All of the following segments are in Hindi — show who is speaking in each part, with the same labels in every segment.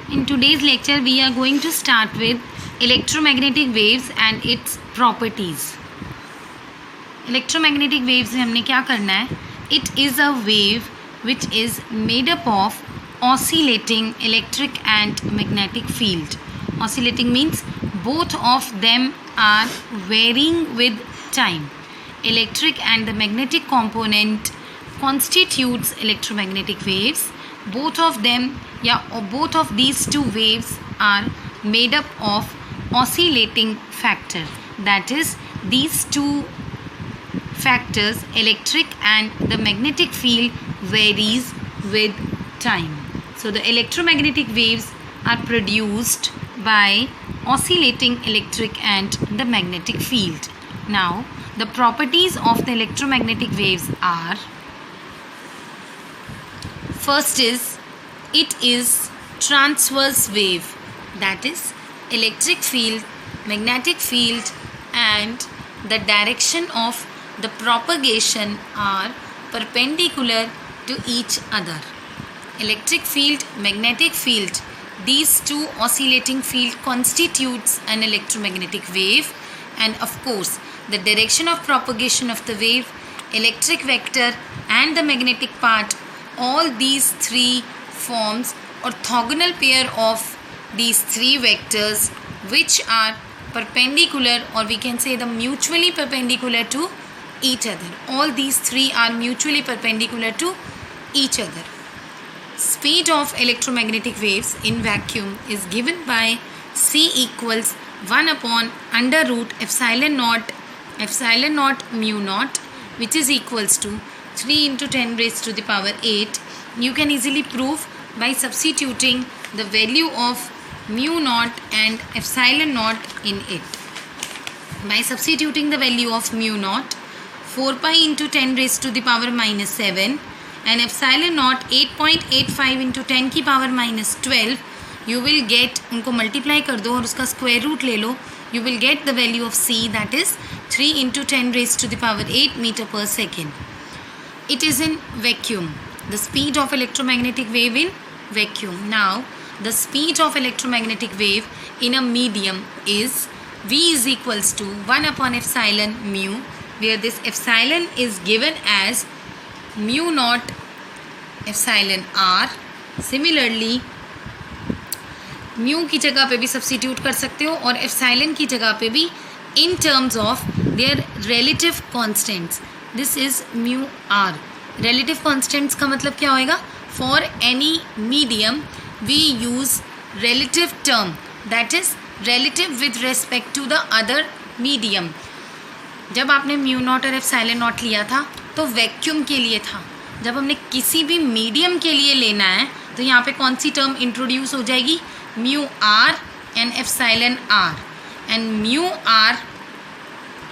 Speaker 1: In today's lecture, we are going to start with electromagnetic waves and its properties. Electromagnetic waves में हमने क्या करना है? It is a wave which is made up of oscillating electric and magnetic field. Oscillating means both of them are varying with time. Electric and the magnetic component constitutes electromagnetic waves. Both of them, both of these two waves are made up of oscillating factor. That is, these two factors, electric and the magnetic field, varies with time. So the electromagnetic waves are produced by oscillating electric and the magnetic field. Now, the properties of the electromagnetic waves are: first is, it is transverse wave. That is, electric field, magnetic field and the direction of the propagation are perpendicular to each other. Electric field, magnetic field, these two oscillating field constitutes an electromagnetic wave, and of course the direction of propagation of the wave, electric vector and the magnetic part, all these three forms orthogonal pair of these three vectors which are perpendicular, or we can say the mutually perpendicular to each other. All these three are mutually perpendicular to each other. Speed of electromagnetic waves in vacuum is given by C equals 1 upon under root epsilon naught mu naught, which is equals to 3 into 10 raised to the power 8. You can easily prove by substituting the value of mu naught and epsilon naught in it. By substituting the value of mu naught, 4 pi into 10 raised to the power minus 7 and epsilon naught 8.85 into 10 की power minus 12, you will get, उनको multiply कर दो और उसका square root ले लो, you will get the value of C, that is 3 into 10 raised to the power 8 meter per second. It is in vacuum. The speed of electromagnetic wave in vacuum. Now, the speed of electromagnetic wave in a medium is V is equals to 1 upon epsilon mu, where this epsilon is given as mu naught epsilon r. Similarly, mu की जगह पे भी सब्स्टिट्यूट कर सकते हो और एप्सिलॉन की जगह पे भी in terms of their relative constants. This is mu r. Relative constants का मतलब क्या होएगा? For any medium we use relative term, that is relative with respect to the other medium. जब आपने म्यू नॉट और एप्सिलॉन नॉट लिया था तो वैक्यूम के लिए था. जब हमने किसी भी मीडियम के लिए लेना है तो यहाँ पे कौन सी टर्म इंट्रोड्यूस हो जाएगी? Mu r and epsilon r. And mu r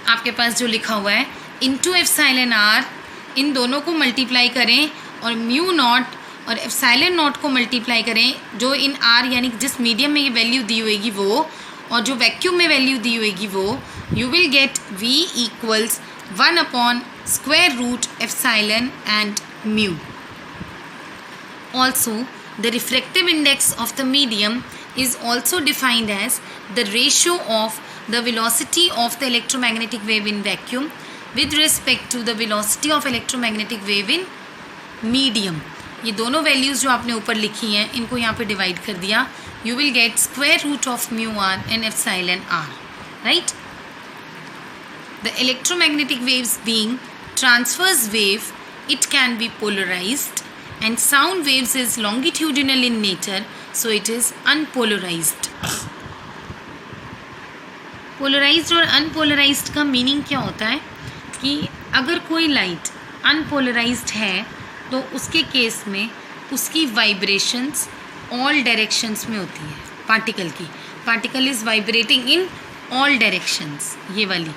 Speaker 1: आपके पास जो लिखा हुआ है इंटू एप्सिलॉन आर, इन दोनों को मल्टीप्लाई करें और म्यू नॉट और एप्सिलॉन नॉट को मल्टीप्लाई करें, जो इन आर यानी जिस मीडियम में ये वैल्यू दी होएगी वो, और जो वैक्यूम में वैल्यू दी होएगी वो, you will get V equals 1 upon square root epsilon and mu. Also, the refractive index of the medium is also defined as the ratio of the velocity of the electromagnetic wave in vacuum with respect to the velocity of electromagnetic wave in medium. ये दोनों वैल्यूज़ जो आपने ऊपर लिखी हैं इनको यहाँ पे डिवाइड कर दिया. You will get square root of mu r and epsilon r, right? The electromagnetic waves being transverse wave, it can be polarized, and sound waves is longitudinal in nature, so it is unpolarized. Polarized और unpolarized का मीनिंग क्या होता है कि अगर कोई लाइट unpolarized है तो उसके केस में उसकी वाइब्रेशंस ऑल डायरेक्शंस में होती है. पार्टिकल की, particle is vibrating in all directions, ये वाली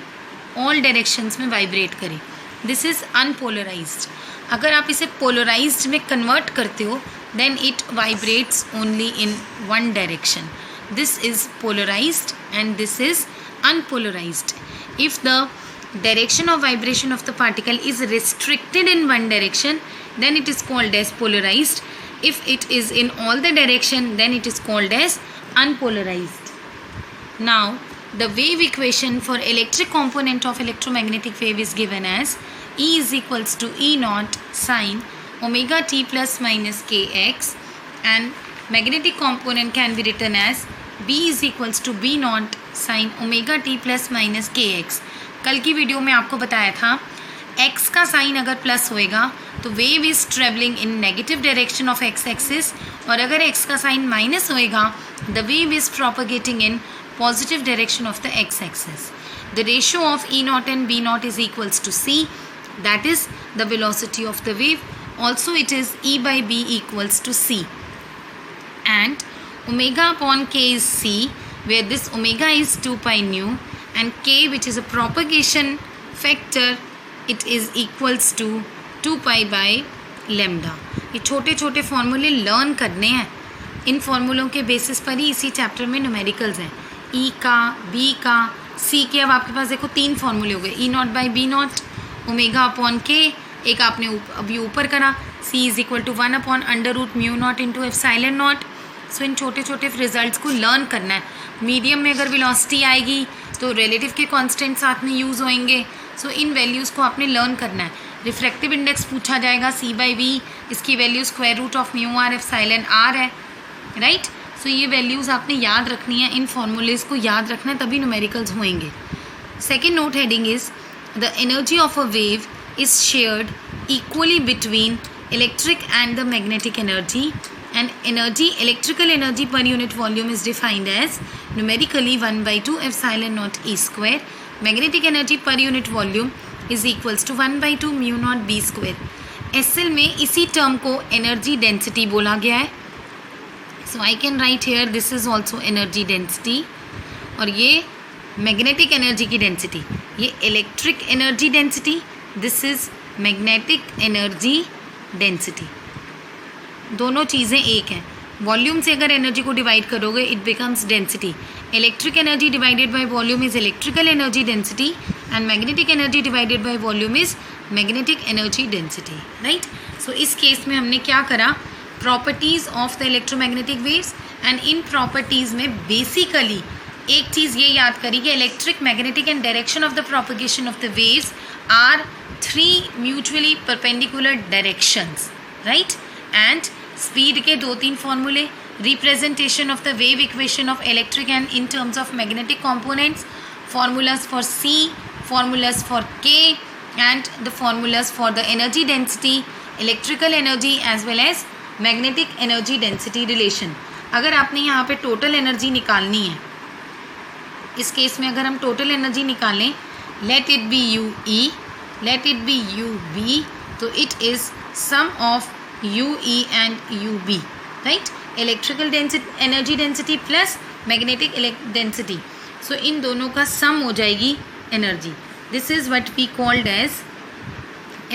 Speaker 1: ऑल डायरेक्शंस में वाइब्रेट करे. This is unpolarized. अगर आप इसे पोलराइज्ड में कन्वर्ट करते हो then it vibrates only in one direction. This is polarized and this is unpolarized. If the direction of vibration of the particle is restricted in one direction, then it is called as polarized. If it is in all the direction, then it is called as unpolarized. Now, the wave equation for electric component of electromagnetic wave is given as E is equals to E naught sine omega t plus minus kx, and magnetic component can be written as B is equals to B naught sine omega t plus minus kx. कल की वीडियो में आपको बताया था x का साइन अगर प्लस होएगा तो wave is travelling in negative direction of x axis, और अगर x का साइन माइनस होएगा the wave is propagating in positive direction of the x axis. The ratio of E naught and B naught is equals to C, that is the velocity of the wave. Also it is E by B equals to C, and omega upon k is C, where this omega is 2 pi nu, and k, which is a propagation factor, it is equals to 2 pi by lambda. ये छोटे छोटे फॉर्मूले लर्न करने हैं. इन फॉर्मूलों के बेसिस पर ही इसी चैप्टर में न्यूमेरिकल्स हैं. E का, B का, C के. अब आपके पास देखो 3 फॉर्मूले हो गए. E naught by B naught, omega upon K, एक आपने अभी ऊपर करा, C is equal to 1 upon under root mu naught into epsilon naught. So इन छोटे छोटे रिजल्ट्स को लर्न करना है. मीडियम में अगर वेलोसिटी आएगी तो रिलेटिव के कांस्टेंट साथ में यूज़ होंगे. सो इन वैल्यूज़ को आपने लर्न करना है. रिफ्रैक्टिव इंडेक्स पूछा जाएगा C बाई वी, इसकी value square root of mu r epsilon r है, राइट. सो ये वैल्यूज़ आपने याद रखनी है, इन फॉर्मूलेज को याद रखना है, तभी न्यूमेरिकल्स होंगे. Second note heading is the energy of a wave is shared equally between electric and the magnetic energy, and energy, electrical energy per unit volume is defined as numerically 1/2 epsilon naught E square. Magnetic energy per unit volume is equals to 1/2 mu naught B square. SL में इसी टर्म को energy density बोला गया है. So I can write here this is also energy density, और ये magnetic energy की density, ये electric energy density, this is magnetic energy density. दोनों चीज़ें एक हैं. वॉल्यूम से अगर एनर्जी को डिवाइड करोगे it becomes density. Electric energy divided by volume is electrical energy density, and magnetic energy divided by volume is magnetic energy density, right. So इस केस में हमने क्या करा, properties of the electromagnetic waves, and इन प्रॉपर्टीज़ में बेसिकली एक चीज़ ये याद करी कि electric, magnetic and direction of the propagation of the waves are 3 mutually perpendicular directions, right. And speed के 2-3 फॉर्मूले, representation of the wave equation of electric and in terms of magnetic components, formulas for C, formulas for K, and the formulas for the energy density, electrical energy as well as magnetic energy density relation. अगर आपने यहाँ पे टोटल एनर्जी निकालनी है, इस केस में अगर हम टोटल एनर्जी निकालें, let it be UE, let it be UB, तो it is sum of UE and UB, right. Electrical density, energy density plus magnetic density. So इन दोनों का सम हो जाएगी energy. This is what we called as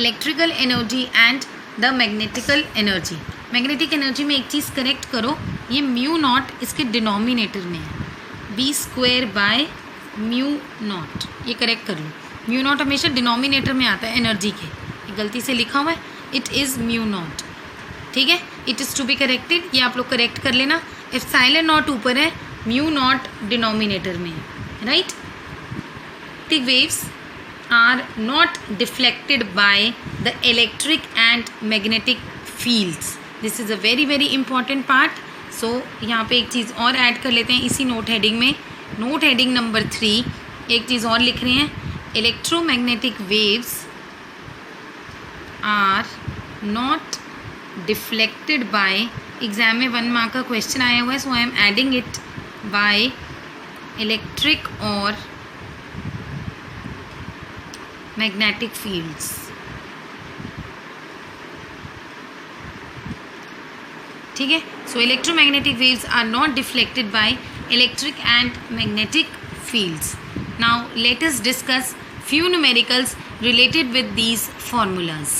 Speaker 1: electrical energy and the magnetical energy. Magnetic energy में एक चीज़ करेक्ट करो, ये म्यू नॉट इसके डिनोमिनेटर में है, B square by mu naught, ये करेक्ट कर लो. म्यू नॉट हमेशा डिनोमिनेटर में आता है एनर्जी के, ये गलती से लिखा हुआ है, इट इज़ म्यू नॉट, ठीक है. It is to be corrected, ये आप लोग करेक्ट कर लेना. एप्सिलॉन नॉट ऊपर है, म्यू नॉट डिनोमिनेटर में है, right. The waves are not deflected by the electric and magnetic fields. This is a very very important part. So यहाँ पे एक चीज़ और ऐड कर लेते हैं इसी नोट हेडिंग में. नोट हेडिंग नंबर 3 एक चीज़ और लिख रहे हैं, electromagnetic waves are not deflected by, exam में 1 मार्क का क्वेश्चन आया हुआ है, so I am adding it, by electric और मैग्नेटिक फील्ड्स. ठीक है. So electromagnetic waves are not deflected by electric and magnetic fields. Now let us discuss few numericals related with these formulas.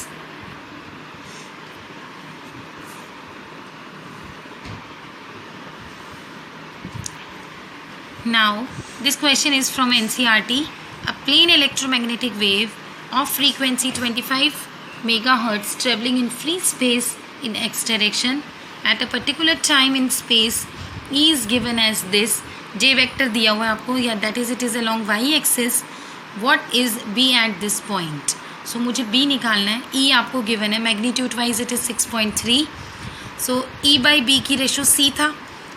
Speaker 1: Now this question is from NCERT. A plane electromagnetic wave of frequency 25 megahertz traveling in free space in x direction at a particular time in space E is given as this, J vector दिया हुआ है आपको, या that is it is along Y axis, what is B at this point. So मुझे बी निकालना है. ई आपको गिवन है, magnitude wise it is 6.3. So E by B की रेशो सी था,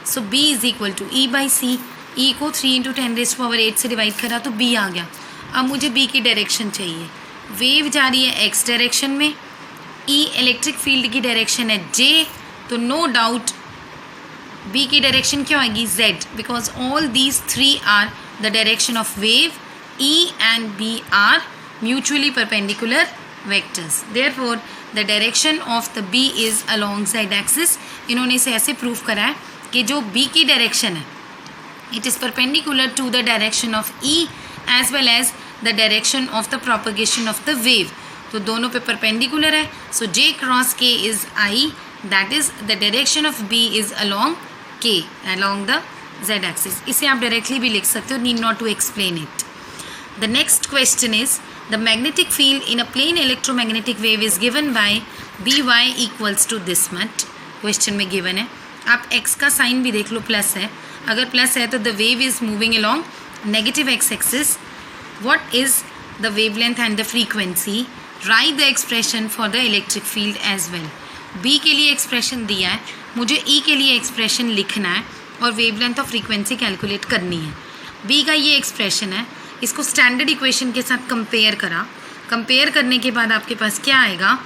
Speaker 1: so B is equal to E by C. E को 3 × 10⁸ से डिवाइड करा तो बी आ गया. अब मुझे बी की डायरेक्शन चाहिए. वेव जा रही है एक्स डायरेक्शन में, ई इलेक्ट्रिक फील्ड की डायरेक्शन है जे, तो नो डाउट बी की डायरेक्शन क्या आएगी, Z, because all these three are the direction of wave. E and B are mutually perpendicular vectors, therefore the direction of the B is along Z axis. इन्होंने इसे ऐसे प्रूव करा है कि जो बी की डायरेक्शन है it is perpendicular to the direction of E as well as the direction of the propagation of the wave. तो दोनों पे perpendicular है. So J cross K is I, that is the direction of B is along K, along the Z axis. इसे आप directly भी लिख सकते हो, need not to explain it. The next question is the magnetic field in a plane electromagnetic wave is given by By equals to this much. Question में given है. आप x का साइन भी देख लो, प्लस है. अगर प्लस है तो the wave is moving along negative x axis. What is the wavelength and the frequency. Write the expression for the electric field as well. B के लिए एक्सप्रेशन दिया है, मुझे ई के लिए एक्सप्रेशन लिखना है और वेवलेंथ और फ्रीक्वेंसी कैलकुलेट करनी है. बी का ये एक्सप्रेशन है, इसको स्टैंडर्ड इक्वेशन के साथ कंपेयर करा. कंपेयर करने के बाद आपके पास क्या आएगा,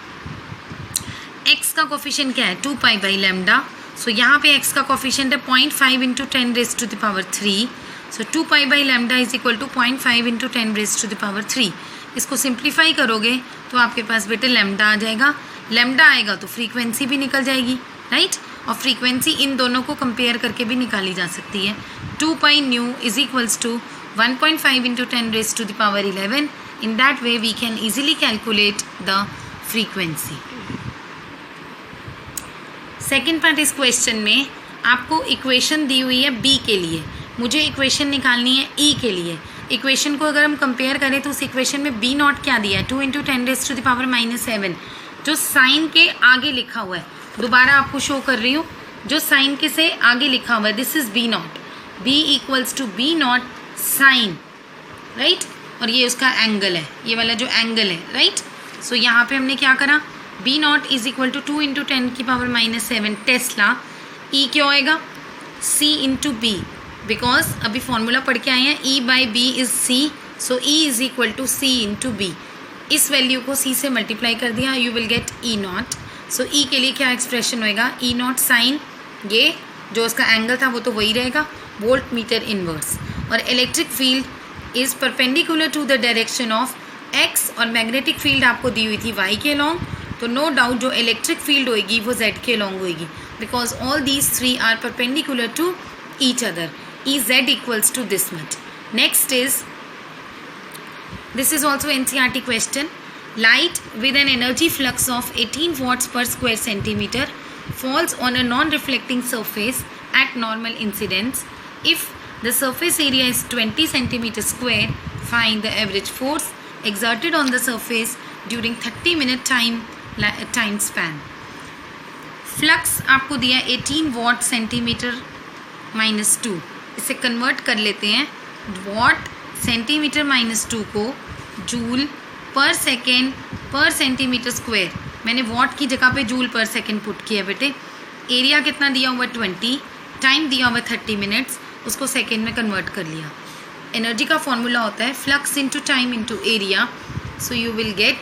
Speaker 1: एक्स का कोफिशिएंट क्या है, 2π/λ. सो यहाँ पे x का कोफिशिएंट है 0.5 × 10⁻³ सो 2π/λ इज इक्वल टू 0.5 × 10⁻³ इसको सिंप्लीफाई करोगे तो आपके पास बेटे लैम्डा आ जाएगा. लैम्डा आएगा तो फ्रीक्वेंसी भी निकल जाएगी, राइट. और फ्रीक्वेंसी इन दोनों को कंपेयर करके भी निकाली जा सकती है. 2π nu is equals to 1.5 × 10⁻11. In that way we can easily calculate the frequency. Second part इस क्वेश्चन में आपको इक्वेशन दी हुई है बी के लिए, मुझे इक्वेशन निकालनी है ई के लिए. इक्वेशन को अगर हम कंपेयर करें तो उस इक्वेशन में बी नॉट क्या दिया है, 2 × 10⁻⁻7, जो साइन के आगे लिखा हुआ है. दोबारा आपको शो कर रही हूँ, जो साइन के से आगे लिखा हुआ है, this is B naught. B equals to B naught sine, right. और ये उसका एंगल है, ये वाला जो एंगल है, राइट. सो यहाँ पे हमने क्या करा, B naught is equal to 2 × 10⁻⁻7 tesla. E क्या होएगा, सी इंटू बी, बिकॉज अभी फॉर्मूला पढ़ के आए हैं, E by B is C, so E is equal to C into B. इस वैल्यू को सी से मल्टीप्लाई कर दिया, you will get E naught. So E के लिए क्या एक्सप्रेशन होएगा, ई नॉट साइन, ये जो उसका एंगल था वो तो वही रहेगा, वोल्ट मीटर इनवर्स. और electric field is perpendicular to the direction of x, और मैग्नेटिक फील्ड आपको दी हुई थी वाई के अलॉन्ग. तो नो डाउट जो इलेक्ट्रिक फील्ड होएगी वो जेड के अलॉन्ग होएगी, because all these three are perpendicular to each other. E Z equals to this much. Next is, this is also NCERT question. Light with an energy flux of 18 watts/square centimeter falls on a non-reflecting surface at normal incidence. If the surface area is 20 cm², find the average force exerted on the surface during 30-minute time span. Flux आपको दिया 18 Watt/centimeter-2. इसे कन्वर्ट कर लेते हैं, वॉट cm-2 को जूल पर सेकेंड पर cm². मैंने वॉट की जगह पे जूल पर सेकेंड पुट किया बेटे. एरिया कितना दिया हुआ 20, टाइम दिया हुआ 30 मिनट्स, उसको सेकेंड में कन्वर्ट कर लिया. एनर्जी का फॉर्मूला होता है flux into time into area. So you will gate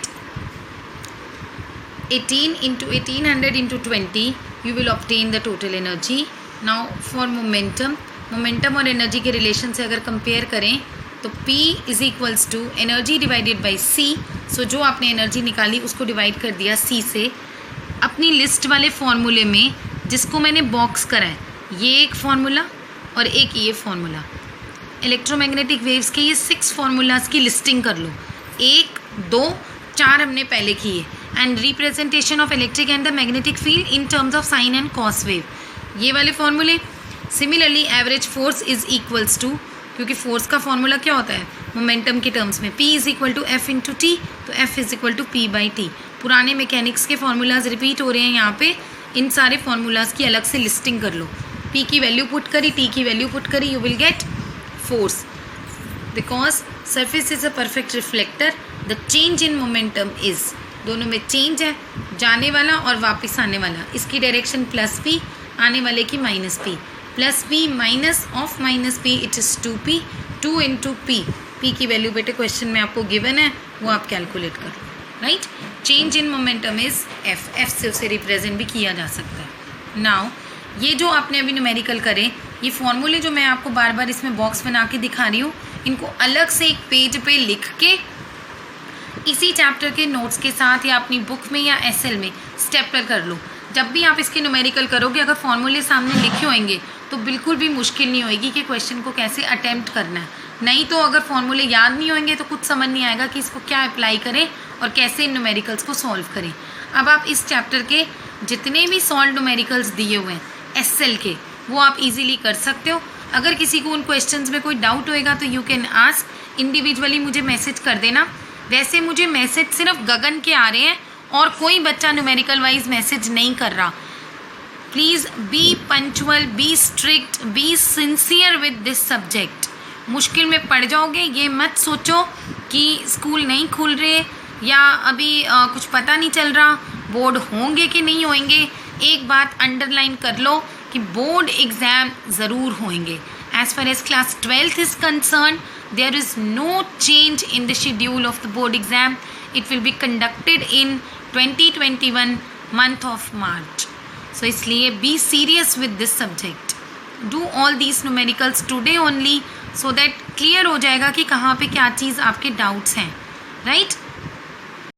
Speaker 1: 18 into 1800 into 20, you will obtain the total energy. Now for momentum और एनर्जी के रिलेशन से अगर कंपेयर करें तो P is equals to energy divided by C. So जो आपने एनर्जी निकाली उसको डिवाइड कर दिया C से. अपनी लिस्ट वाले फॉर्मूले में जिसको मैंने बॉक्स करा है, ये एक फार्मूला और एक ये फार्मूला, इलेक्ट्रोमैग्नेटिक वेव्स के ये 6 फार्मूलाज की लिस्टिंग कर लो. 1, 2, 4 हमने पहले किए. And representation of electric and the magnetic field in terms of sine and cos wave, ये वाले फॉर्मूले. Similarly average force is equals to, क्योंकि फोर्स का फॉर्मूला क्या होता है मोमेंटम के टर्म्स में, P is equal to F into T, तो F is equal to P by T. पुराने मैकेनिक्स के फॉर्मूलाज रिपीट हो रहे हैं यहाँ पे, इन सारे फार्मूलाज की अलग से लिस्टिंग कर लो. P की वैल्यू पुट करी, T की वैल्यू पुट करी, you will gate force. Because surface is a perfect reflector, the change in momentum is, दोनों में चेंज है, जाने वाला और वापस आने वाला. इसकी डायरेक्शन प्लस p, आने वाले की minus p. Plus p minus of minus p, it is 2p. 2 into p. p की वैल्यू बेटे क्वेश्चन में आपको गिवन है, वो आप कैलकुलेट करो. Right, change in momentum is f से उसे रिप्रेजेंट भी किया जा सकता है. नाउ ये जो आपने अभी न्यूमेरिकल करे, ये फॉर्मूले जो मैं आपको बार बार इसमें बॉक्स बना के दिखा रही हूँ, इनको अलग से एक पेज पे लिख के इसी चैप्टर के नोट्स के साथ या अपनी बुक में या एसएल में स्टेपलर कर लो. जब भी आप इसके न्यूमेरिकल करोगे, अगर फॉर्मूले सामने लिखे होंगे तो बिल्कुल भी मुश्किल नहीं होएगी कि क्वेश्चन को कैसे अटेम्प्ट करना है. नहीं तो अगर फॉर्मूले याद नहीं होंगे तो कुछ समझ नहीं आएगा कि इसको क्या अप्लाई करें और कैसे इन न्यूमेरिकल्स को सॉल्व करें. अब आप इस चैप्टर के जितने भी सॉल्व न्यूमेरिकल्स दिए हुए हैं एसएल के, वो आप इजीली कर सकते हो. अगर किसी को उन क्वेश्चंस में कोई डाउट होएगा तो यू कैन आस्क इंडिविजुअली, मुझे मैसेज कर देना. वैसे मुझे मैसेज सिर्फ गगन के आ रहे हैं और कोई बच्चा न्यूमेरिकल वाइज मैसेज नहीं कर रहा. Please be punctual, be strict, be sincere with this subject. मुश्किल में पड़ जाओगे, ये मत सोचो कि स्कूल नहीं खुल रहे या अभी कुछ पता नहीं चल रहा, बोर्ड होंगे कि नहीं होंगे. एक बात अंडरलाइन कर लो कि बोर्ड एग्ज़ाम ज़रूर होंगे. As far as class 12th is concerned, there is no change in the schedule of the board exam. It will be conducted in 2021 month of March. So इसलिए be serious with this subject. Do all these numericals today only so that clear हो जाएगा कि कहाँ पे क्या चीज़ आपके doubts हैं. Right?